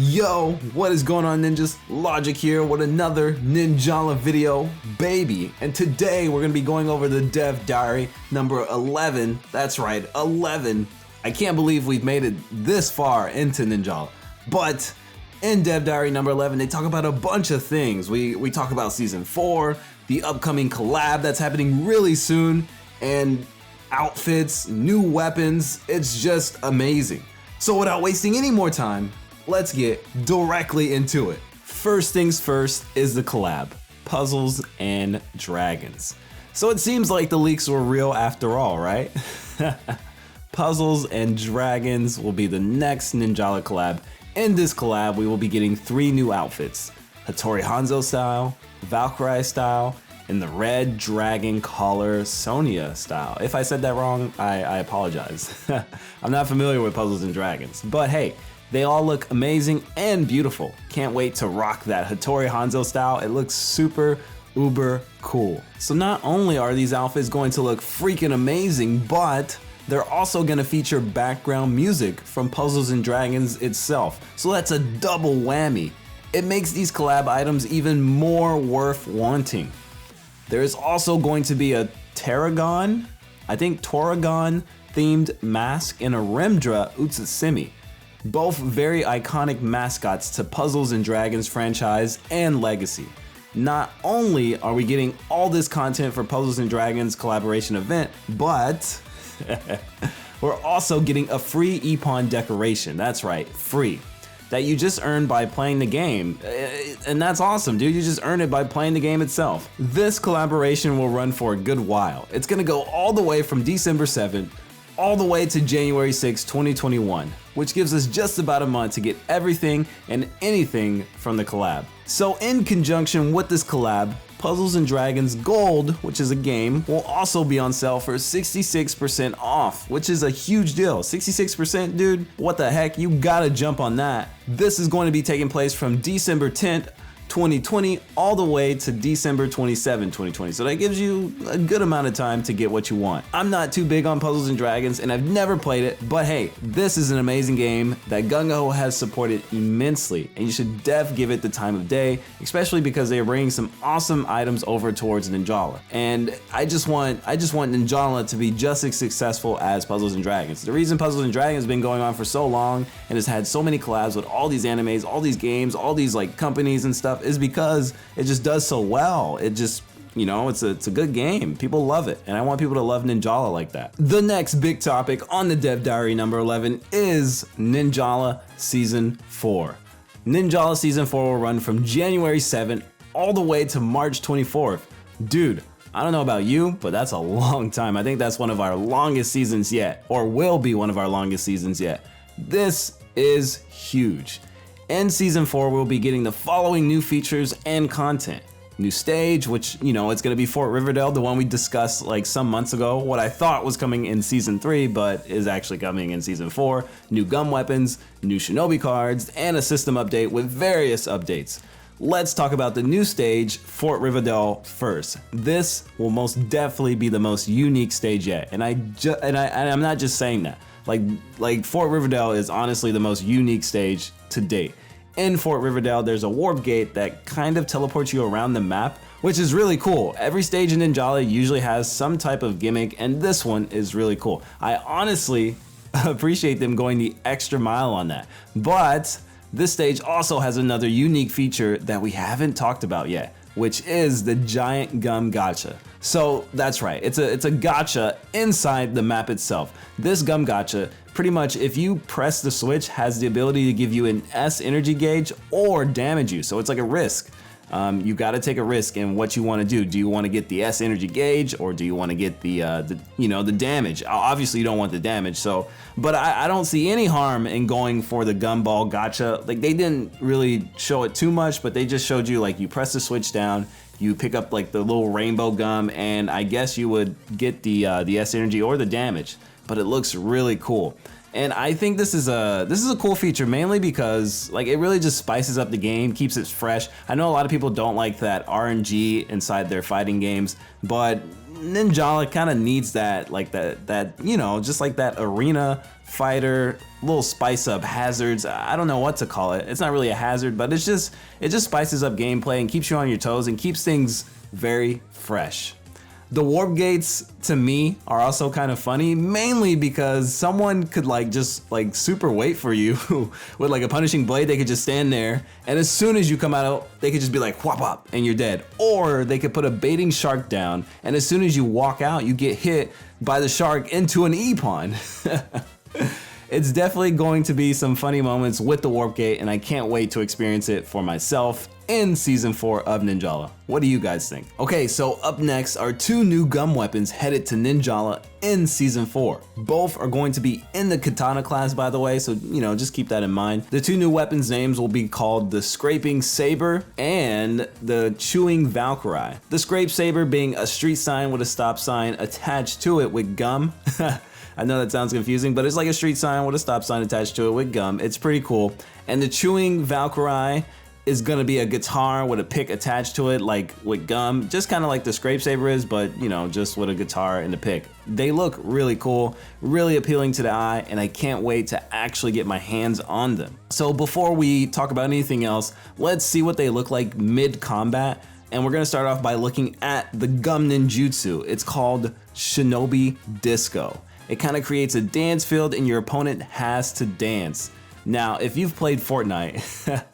Yo, what is going on, ninjas? Logic here with another Ninjala video, baby. And today we're gonna be going over the Dev Diary number 11. That's right, 11. I can't believe we've made it this far into Ninjala. But in Dev Diary number 11, they talk about a bunch of things. We talk about season 4, the upcoming collab that's happening really soon, and outfits, new weapons. It's just amazing. So without wasting any more time, let's get directly into it. First things first is the collab, Puzzles and Dragons. So it seems like the leaks were real after all, right? Puzzles and Dragons will be the next Ninjala collab. In this collab, we will be getting 3 new outfits, Hattori Hanzo style, Valkyrie style, and the Red Dragon Collar Sonya style. If I said that wrong, I apologize. I'm not familiar with Puzzles and Dragons, but hey, they all look amazing and beautiful. Can't wait to rock that Hattori Hanzo style. It looks super uber cool. So not only are these outfits going to look freaking amazing, but they're also gonna feature background music from Puzzles and Dragons itself. So that's a double whammy. It makes these collab items even more worth wanting. There is also going to be a Tarragon themed mask and a Remdra Utsusimi. Both very iconic mascots to Puzzles and Dragons franchise and legacy. Not only are we getting all this content for Puzzles and Dragons collaboration event, but we're also getting a free Epon decoration. That's right, free. That you just earned by playing the game. And that's awesome, dude. You just earned it by playing the game itself. This collaboration will run for a good while. It's gonna go all the way from December 7th all the way to January 6, 2021, which gives us just about a month to get everything and anything from the collab. So in conjunction with this collab, Puzzles and Dragons Gold, which is a game, will also be on sale for 66% off, which is a huge deal. 66%, dude, what the heck? You gotta jump on that. This is going to be taking place from December 10th, 2020 all the way to December 27, 2020. So that gives you a good amount of time to get what you want. I'm not too big on Puzzles and Dragons and I've never played it, but hey, this is an amazing game that Gungho has supported immensely and you should give it the time of day, especially because they are bringing some awesome items over towards Ninjala. And I just want Ninjala to be just as successful as Puzzles and Dragons. The reason Puzzles and Dragons has been going on for so long and has had so many collabs with all these animes, all these games, all these like companies and stuff is because it just does so well. It just, you know, it's a good game. People love it, and I want people to love Ninjala like that. The next big topic on the Dev Diary number 11 is Ninjala Season 4. Ninjala Season 4 will run from January 7th all the way to March 24th. Dude, I don't know about you, but that's a long time. I think that's one of our longest seasons yet, or will be one of our longest seasons yet. This is huge. In Season 4, we'll be getting the following new features and content. New stage, which, you know, it's gonna be Fort Riverdale, the one we discussed like some months ago, what I thought was coming in Season 3, but is actually coming in Season 4. New gun weapons, new Shinobi cards, and a system update with various updates. Let's talk about the new stage, Fort Riverdale, first. This will most definitely be the most unique stage yet, and I'm not just saying that. Like Fort Riverdale is honestly the most unique stage to date. In Fort Riverdale, there's a warp gate that kind of teleports you around the map, which is really cool. Every stage in Ninjala usually has some type of gimmick, and this one is really cool. I honestly appreciate them going the extra mile on that. But this stage also has another unique feature that we haven't talked about yet, which is the giant gum gacha. So that's right, it's a gacha inside the map itself. This gum gacha, pretty much if you press the switch, has the ability to give you an S energy gauge or damage you. So it's like a risk. You gotta take a risk in what you wanna do. Do you wanna get the S energy gauge or do you wanna get the damage? Obviously you don't want the damage, so, but I don't see any harm in going for the gumball gacha. Like they didn't really show it too much, but they just showed you like you press the switch down, you pick up like the little rainbow gum, and I guess you would get the S energy or the damage, but it looks really cool. And I think this is a cool feature, mainly because like it really just spices up the game, keeps it fresh. I know a lot of people don't like that RNG inside their fighting games, but Ninjala kind of needs that, like that, you know, just like that arena fighter, little spice up hazards. I don't know what to call it. It's not really a hazard, but it just spices up gameplay and keeps you on your toes and keeps things very fresh. The warp gates to me are also kind of funny, mainly because someone could like just like super wait for you with like a punishing blade. They could just stand there, and as soon as you come out, they could just be like whop whop and you're dead. Or they could put a baiting shark down, and as soon as you walk out, you get hit by the shark into an E-pawn. It's definitely going to be some funny moments with the warp gate, and I can't wait to experience it for myself in season 4 of Ninjala. What do you guys think? Okay, so up next are 2 new gum weapons headed to Ninjala in season 4. Both are going to be in the katana class, by the way, so you know, just keep that in mind. The 2 new weapons names will be called the Scraping Saber and the Chewing Valkyrie. The Scrape Saber being a street sign with a stop sign attached to it with gum. I know that sounds confusing, but it's like a street sign with a stop sign attached to it with gum. It's pretty cool. And the Chewing Valkyrie is gonna be a guitar with a pick attached to it, like with gum, just kind of like the Scrape Saber is, but you know, just with a guitar and a pick. They look really cool, really appealing to the eye, and I can't wait to actually get my hands on them. So before we talk about anything else, let's see what they look like mid-combat. And we're gonna start off by looking at the gum ninjutsu. It's called Shinobi Disco. It kind of creates a dance field and your opponent has to dance. Now, if you've played Fortnite,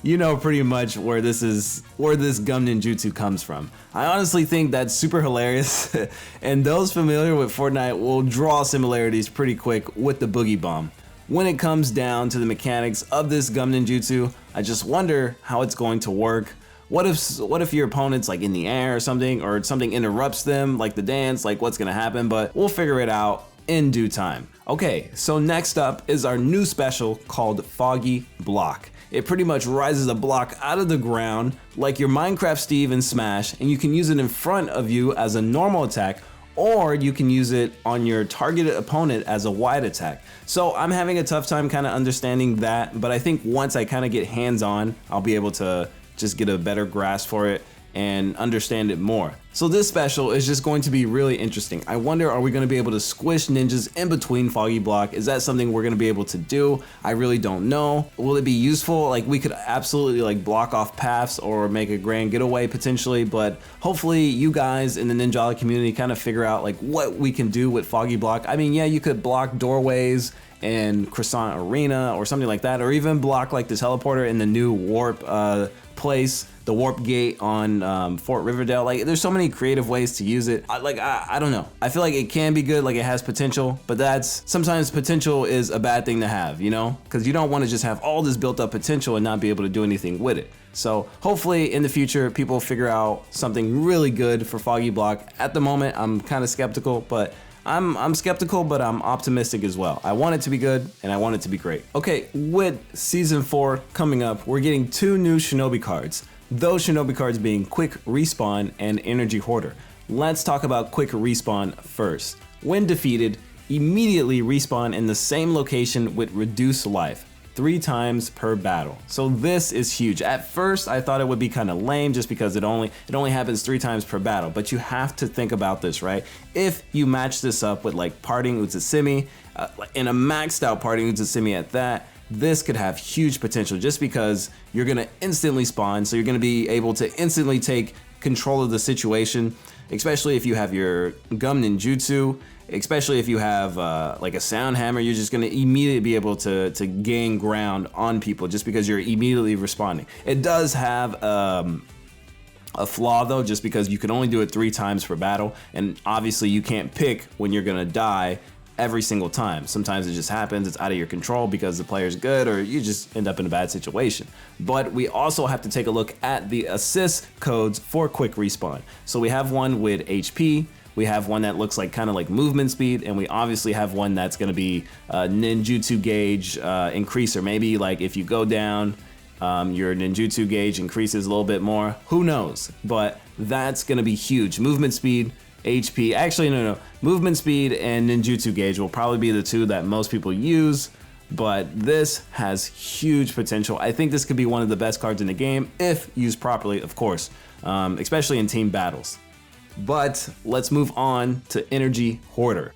you know pretty much where this gum ninjutsu comes from. I honestly think that's super hilarious, and those familiar with Fortnite will draw similarities pretty quick with the Boogie Bomb. When it comes down to the mechanics of this gum ninjutsu, I just wonder how it's going to work. What if your opponent's like in the air or something interrupts them, like the dance, like what's gonna happen? But we'll figure it out in due time. Okay, so next up is our new special called Foggy Block. It pretty much rises a block out of the ground like your Minecraft Steve in Smash, and you can use it in front of you as a normal attack, or you can use it on your targeted opponent as a wide attack. So I'm having a tough time kind of understanding that, but I think once I kind of get hands-on, I'll be able to just get a better grasp for it and understand it more. So this special is just going to be really interesting. I wonder, are we going to be able to squish ninjas in between Foggy Block? Is that something we're going to be able to do? I really don't know. Will it be useful? Like, we could absolutely like block off paths or make a grand getaway potentially, but hopefully you guys in the Ninjala community kind of figure out like what we can do with Foggy Block. I mean, yeah, you could block doorways and Croissant Arena or something like that, or even block like the teleporter in the new warp place, the warp gate on Fort Riverdale. Like, there's so many creative ways to use it. I don't know. I feel like it can be good, like it has potential, but sometimes potential is a bad thing to have, you know? Because you don't want to just have all this built up potential and not be able to do anything with it. So hopefully in the future, people figure out something really good for Foggy Block. At the moment, I'm kind of skeptical, but I'm skeptical, but I'm optimistic as well. I want it to be good, and I want it to be great. Okay, with season 4 coming up, we're getting 2 new Shinobi cards. Those Shinobi cards being Quick Respawn and Energy Hoarder. Let's talk about Quick Respawn first. When defeated, immediately respawn in the same location with reduced life, 3 times per battle. So this is huge. At first, I thought it would be kind of lame just because it only happens 3 times per battle, but you have to think about this, right? If you match this up with like Parting Utsumi, and a maxed out Parting Utsumi at that, this could have huge potential just because you're gonna instantly spawn, so you're gonna be able to instantly take control of the situation, especially if you have your gum ninjutsu, especially if you have like a sound hammer. You're just gonna immediately be able to gain ground on people just because you're immediately responding. It does have a flaw though, just because you can only do it 3 times per battle, and obviously you can't pick when you're gonna die every single time. Sometimes it just happens, it's out of your control because the player's good, or you just end up in a bad situation. But we also have to take a look at the assist codes for Quick Respawn. So we have one with HP, we have one that looks like kind of like movement speed, and we obviously have one that's going to be ninjutsu gauge increaser. Maybe like if you go down, your ninjutsu gauge increases a little bit more. Who knows? But that's going to be huge. Movement speed, HP, actually no. Movement speed and ninjutsu gauge will probably be the 2 that most people use, but this has huge potential. I think this could be one of the best cards in the game if used properly, of course, especially in team battles. But let's move on to Energy Hoarder.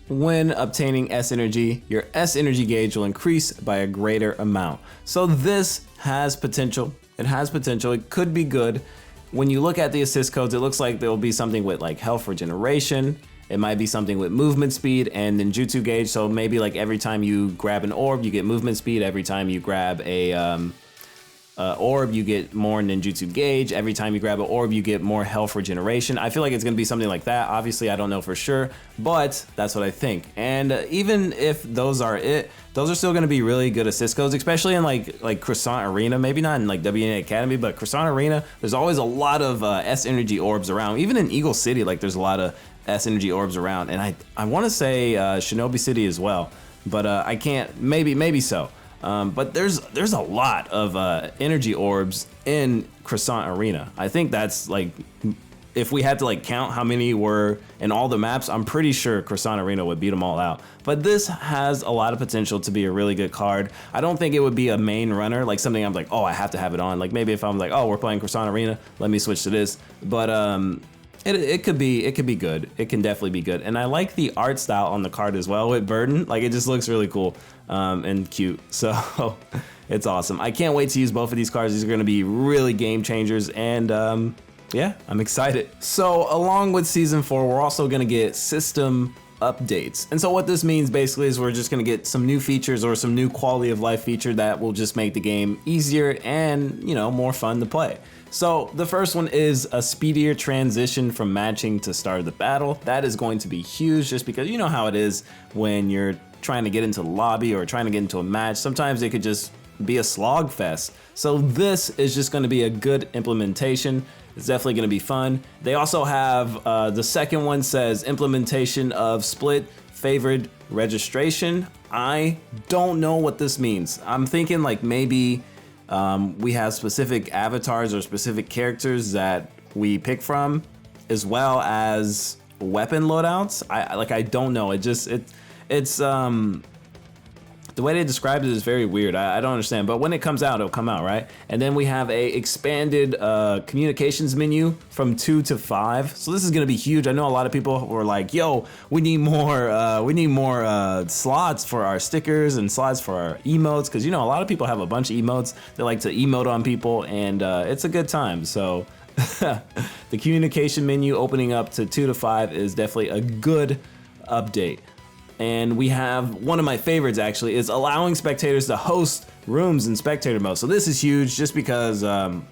When obtaining S energy, your S energy gauge will increase by a greater amount. So this has potential. It has potential. It could be good. When you look at the assist codes, it looks like there will be something with like health regeneration. It might be something with movement speed and ninjutsu gauge. So maybe like every time you grab an orb, you get movement speed. Every time you grab a orb, you get more ninjutsu gauge. Every time you grab an orb, you get more health regeneration. I feel like it's gonna be something like that. Obviously, I don't know for sure, but that's what I think. And even if those are it, those are still gonna be really good assist codes, especially in like Croissant Arena. Maybe not in like WNA Academy, but Croissant Arena, there's always a lot of S energy orbs around. Even in Eagle City, like there's a lot of S energy orbs around. And I wanna say Shinobi City as well, but I can't, maybe so. But there's a lot of energy orbs in Croissant Arena. I think that's like, if we had to like count how many were in all the maps, I'm pretty sure Croissant Arena would beat them all out. But this has a lot of potential to be a really good card. I don't think it would be a main runner, like something I'm like, oh, I have to have it on. Like maybe if I'm like, oh, we're playing Croissant Arena, let me switch to this. But it could be good. It can definitely be good. And I like the art style on the card as well with Burden. Like it just looks really cool and cute. So it's awesome. I can't wait to use both of these cards. These are gonna be really game changers. And yeah, I'm excited. So along with season 4, we're also gonna get system updates. And so what this means basically is we're just gonna get some new features or some new quality of life feature that will just make the game easier and, you know, more fun to play. So the first one is a speedier transition from matching to start of the battle. That is going to be huge just because you know how it is when you're trying to get into the lobby or trying to get into a match. Sometimes it could just be a slog fest. So this is just going to be a good implementation. It's definitely going to be fun. They also have the second one says implementation of split favored registration. I don't know what this means. I'm thinking like maybe we have specific avatars or specific characters that we pick from, as well as weapon loadouts. I don't know. It's the way they described it is very weird. I don't understand, but when it comes out, it'll come out, right? And then we have a expanded communications menu from 2 to 5. So this is gonna be huge. I know a lot of people were like, yo, we need more slots for our stickers and slots for our emotes. Cause you know, a lot of people have a bunch of emotes. They like to emote on people and it's a good time. So the communication menu opening up to 2 to 5 is definitely a good update. And we have one of my favorites actually is allowing spectators to host rooms in spectator mode. So this is huge just because,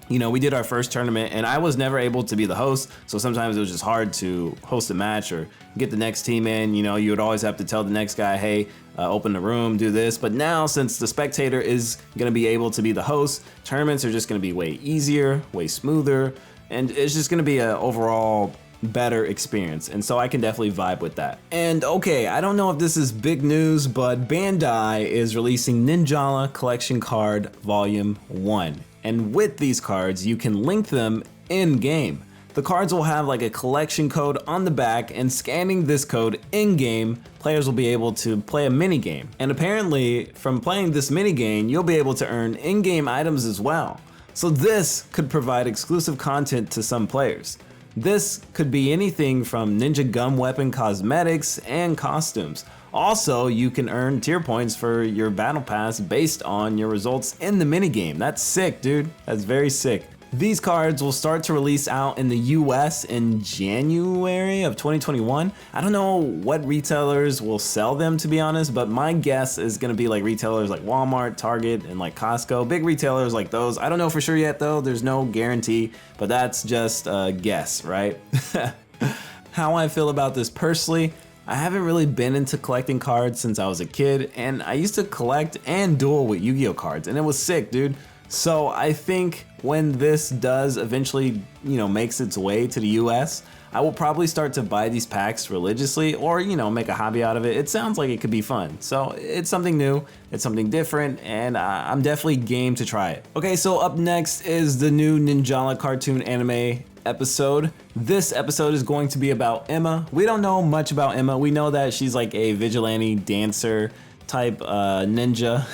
you know, we did our first tournament and I was never able to be the host. So sometimes it was just hard to host a match or get the next team in. You know, you would always have to tell the next guy, hey, open the room, do this. But now since the spectator is gonna be able to be the host, tournaments are just gonna be way easier, way smoother. And it's just gonna be an overall better experience, and so I can definitely vibe with that. And okay, I don't know if this is big news, but Bandai is releasing Ninjala Collection Card Volume 1. And with these cards, you can link them in-game. The cards will have like a collection code on the back, and scanning this code in-game, players will be able to play a mini-game. And apparently, from playing this mini-game, you'll be able to earn in-game items as well. So this could provide exclusive content to some players. This could be anything from ninja gum weapon cosmetics and costumes. Also, you can earn tier points for your battle pass based on your results in the minigame. That's sick, dude. That's very sick. These cards will start to release out in the US in January of 2021. I don't know what retailers will sell them, to be honest, but my guess is gonna be like retailers like Walmart, Target, and like Costco. Big retailers like those. I don't know for sure yet though, there's no guarantee, but that's just a guess, right? How I feel about this personally, I haven't really been into collecting cards since I was a kid, and I used to collect and duel with Yu-Gi-Oh cards, and it was sick, dude. So I think when this does eventually, you know, makes its way to the US, I will probably start to buy these packs religiously or, you know, make a hobby out of it. It sounds like it could be fun. So it's something new, it's something different, and I'm definitely game to try it. Okay, so up next is the new Ninjala cartoon anime episode. This episode is going to be about Emma. We don't know much about Emma. We know that she's like a vigilante dancer type ninja.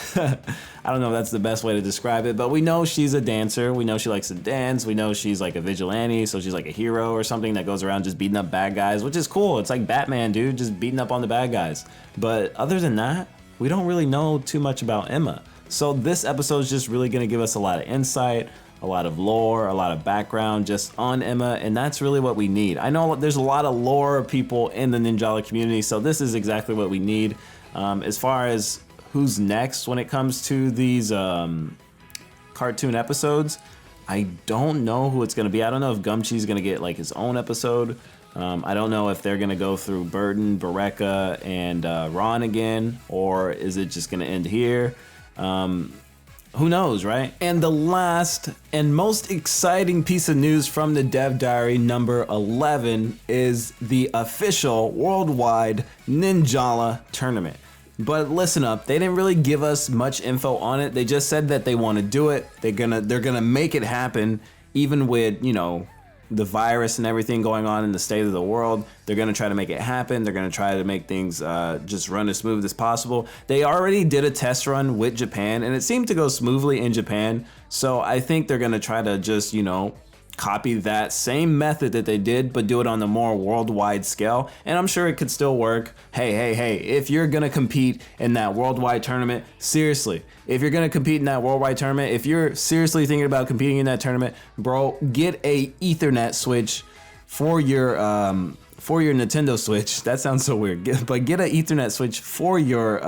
I don't know if that's the best way to describe it, but we know she's a dancer. We know she likes to dance. We know she's like a vigilante, so she's like a hero or something that goes around just beating up bad guys, which is cool. It's like Batman, dude, just beating up on the bad guys. But other than that, we don't really know too much about Emma. So this episode is just really gonna give us a lot of insight, a lot of lore, a lot of background just on Emma, and that's really what we need. I know there's a lot of lore people in the Ninjala community, so this is exactly what we need. As far as who's next when it comes to these cartoon episodes, I don't know who it's gonna be. I don't know if Gumchi's gonna get like his own episode. I don't know if they're gonna go through Burton, Bareka, and Ron again, or is it just gonna end here? Who knows, right? And the last and most exciting piece of news from the Dev Diary number 11 is the official worldwide Ninjala tournament. But listen up, they didn't really give us much info on it. They just said that they want to do it. They're gonna make it happen, even with, you know, the virus and everything going on in the state of the world. They're gonna try to make it happen. They're gonna try to make things just run as smooth as possible. They already did a test run with Japan, and it seemed to go smoothly in Japan. So I think they're gonna try to just, you know, copy that same method that they did, but do it on a more worldwide scale. And I'm sure it could still work. Hey, if you're gonna compete in that worldwide tournament, seriously, if you're gonna compete in that worldwide tournament, if you're seriously thinking about competing in that tournament, bro, get a Ethernet switch for your Nintendo Switch. That sounds so weird, but get an Ethernet switch for your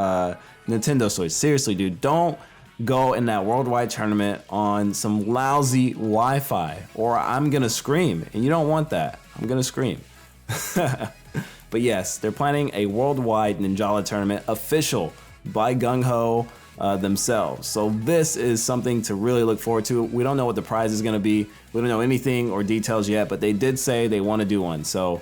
Nintendo Switch. Seriously, dude, don't go in that worldwide tournament on some lousy Wi-Fi, or I'm gonna scream, and you don't want that. I'm gonna scream. But yes, they're planning a worldwide Ninjala tournament official by Gungho themselves. So this is something to really look forward to. We don't know what the prize is gonna be. We don't know anything or details yet, but they did say they want to do one. So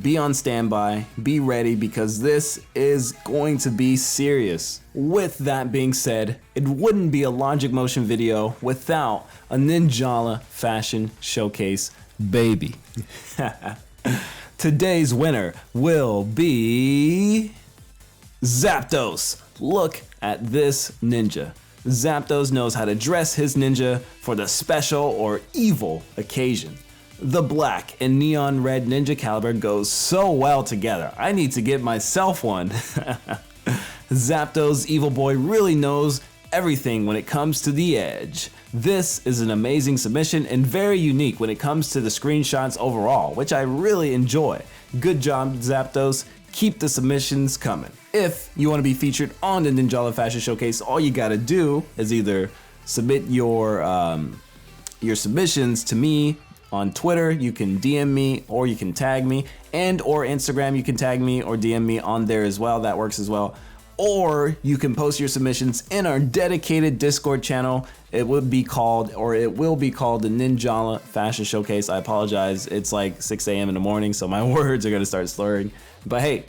be on standby, be ready, because this is going to be serious. With that being said, it wouldn't be a Logicmotion video without a Ninjala fashion showcase, baby. Today's winner will be Zapdos. Look at this ninja. Zapdos knows how to dress his ninja for the special or evil occasion. The black and neon red ninja caliber goes so well together. I need to get myself one. Zapdos Evil Boy really knows everything when it comes to the edge. This is an amazing submission and very unique when it comes to the screenshots overall, which I really enjoy. Good job, Zapdos. Keep the submissions coming. If you want to be featured on the Ninjala Fashion Showcase, all you gotta do is either submit your submissions to me on Twitter. You can DM me, or you can tag me, and or Instagram, you can tag me or DM me on there as well. That works as well. Or you can post your submissions in our dedicated Discord channel. It will be called the Ninjala Fashion Showcase. I apologize, it's like 6 a.m. in the morning, so my words are gonna start slurring. But hey,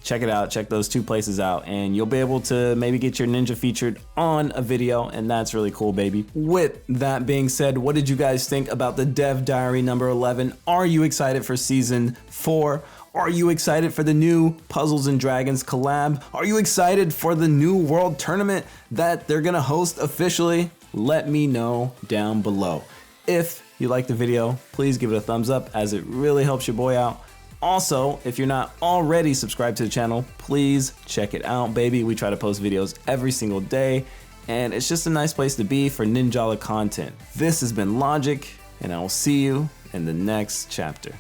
check it out, check those two places out, and you'll be able to maybe get your ninja featured on a video, and that's really cool, baby. With that being said, what did you guys think about the Dev Diary number 11? Are you excited for season 4? Are you excited for the new Puzzles and Dragons collab? Are you excited for the new world tournament that they're gonna host officially? Let me know down below. If you liked the video, please give it a thumbs up, as it really helps your boy out. Also, if you're not already subscribed to the channel, please check it out, baby. We try to post videos every single day, and it's just a nice place to be for Ninjala content. This has been Logic, and I will see you in the next chapter.